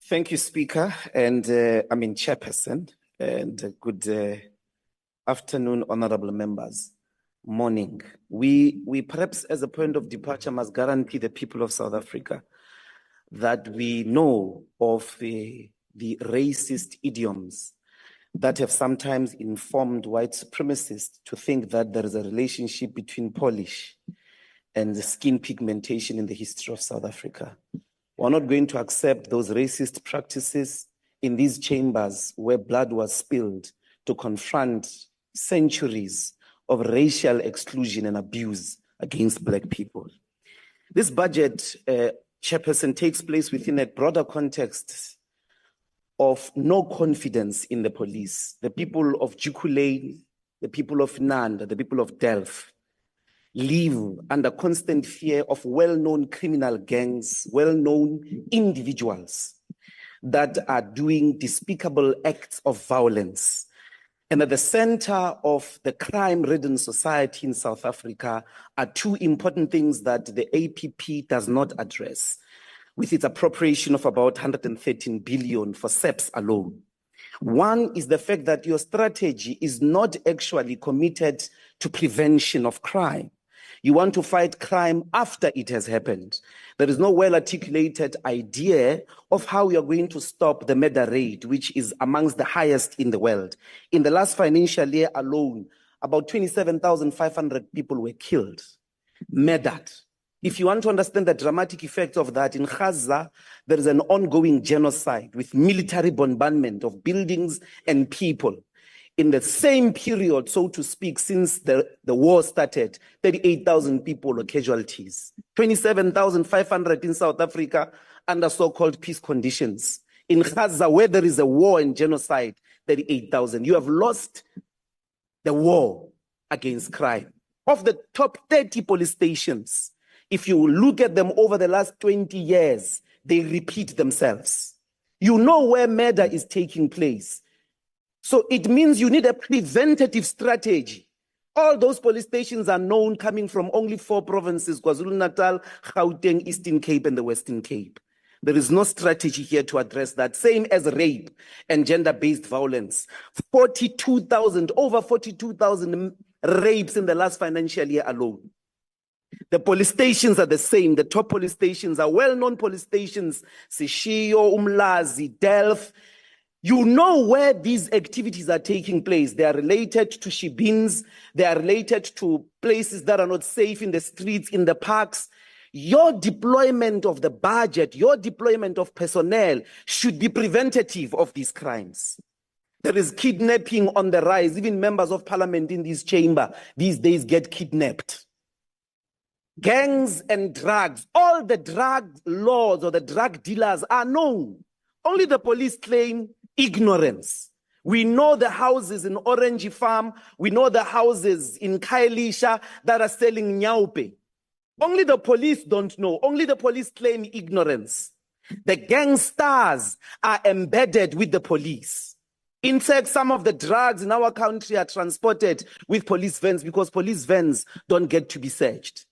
Thank you, Speaker, and Chairperson, and good afternoon, honorable members. Morning. We perhaps, as a point of departure, must guarantee the people of South Africa that we know of the racist idioms that have sometimes informed white supremacists to think that there is a relationship between polish and the skin pigmentation in the history of South Africa. We're not going to accept those racist practices in these chambers where blood was spilled to confront centuries of racial exclusion and abuse against Black people. This budget, Chairperson, takes place within a broader context of no confidence in the police. The people of Jukulane, the people of Nanda, the people of Delft live under constant fear of well-known criminal gangs, well-known individuals that are doing despicable acts of violence. And at the center of the crime-ridden society in South Africa are two important things that the APP does not address, with its appropriation of about 113 billion for SEPs alone. One is the fact that your strategy is not actually committed to prevention of crime. You want to fight crime after it has happened. There is no well-articulated idea of how we are going to stop the murder rate, which is amongst the highest in the world. In the last financial year alone, about 27,500 people were killed, murdered. If you want to understand the dramatic effects of that, in Gaza, there is an ongoing genocide with military bombardment of buildings and people. In the same period, so to speak, since the war started, 38,000 people were casualties, 27,500 in South Africa under so-called peace conditions. In Gaza, where there is a war and genocide, 38,000. You have lost the war against crime. Of the top 30 police stations, if you look at them over the last 20 years, they repeat themselves. You know where murder is taking place. So it means you need a preventative strategy. All those police stations are known coming from only 4 provinces, KwaZulu-Natal, Gauteng, Eastern Cape, and the Western Cape. There is no strategy here to address that. Same as rape and gender-based violence. Over 42,000 rapes in the last financial year alone. The police stations are the same. The top police stations are well-known police stations, Sishio, Umlazi, Delft. You know where these activities are taking place. They are related to shebeens. They are related to places that are not safe in the streets, in the parks. Your deployment of the budget, your deployment of personnel should be preventative of these crimes. There is kidnapping on the rise. Even members of parliament in this chamber these days get kidnapped. Gangs and drugs, all the drug lords or the drug dealers are known. Only the police claim ignorance. We know the houses in Orange Farm. We know the houses in Khayelitsha that are selling nyaupe. Only the police don't know. Only the police claim ignorance. The gangsters are embedded with the police. In fact, some of the drugs in our country are transported with police vans because police vans don't get to be searched.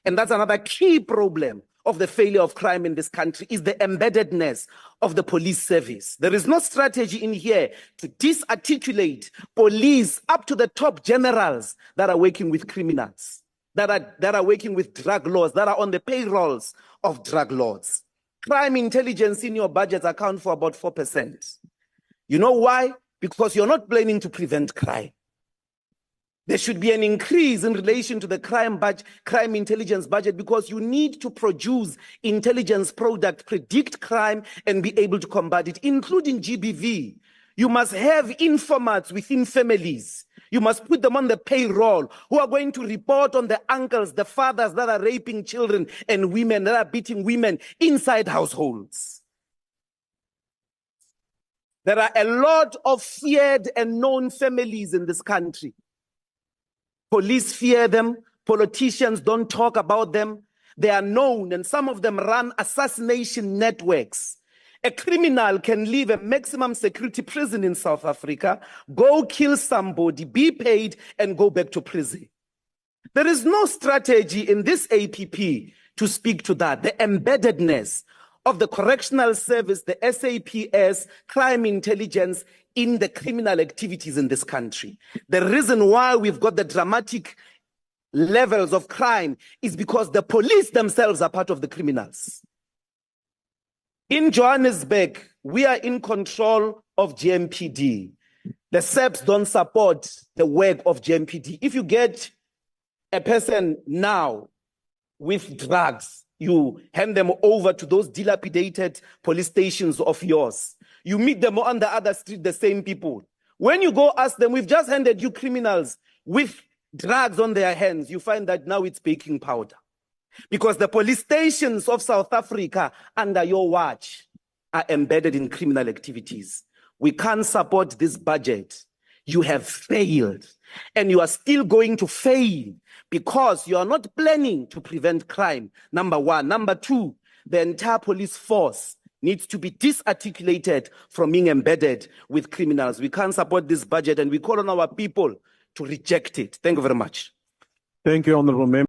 And that's another key problem of the failure of crime in this country, is the embeddedness of the police service. There is no strategy in here to disarticulate police up to the top generals that are working with criminals, that are working with drug lords, that are on the payrolls of drug lords. Crime intelligence in your budget account for about 4%. You know why? Because you're not planning to prevent crime. There should be an increase in relation to the crime intelligence budget, because you need to produce intelligence product, predict crime, and be able to combat it, including GBV. You must have informants within families. You must put them on the payroll who are going to report on the uncles, the fathers that are raping children and women, that are beating women inside households. There are a lot of feared and known families in this country. Police fear them. Politicians don't talk about them. They are known, and some of them run assassination networks. A criminal can leave a maximum security prison in South Africa, go kill somebody, be paid, and go back to prison. There is no strategy in this APP to speak to that. The embeddedness of the Correctional Service, the SAPS, crime intelligence in the criminal activities in this country. The reason why we've got the dramatic levels of crime is because the police themselves are part of the criminals. In Johannesburg, we are in control of GMPD. The SEPs don't support the work of GMPD. If you get a person now with drugs, you hand them over to those dilapidated police stations of yours. You meet them on the other street, the same people. When you go ask them, we've just handed you criminals with drugs on their hands, you find that now it's baking powder. Because the police stations of South Africa under your watch are embedded in criminal activities. We can't support this budget. You have failed, and you are still going to fail because you are not planning to prevent crime, number one. Number two, the entire police force needs to be disarticulated from being embedded with criminals. We can't support this budget, and we call on our people to reject it. Thank you very much. Thank you, Honourable Member.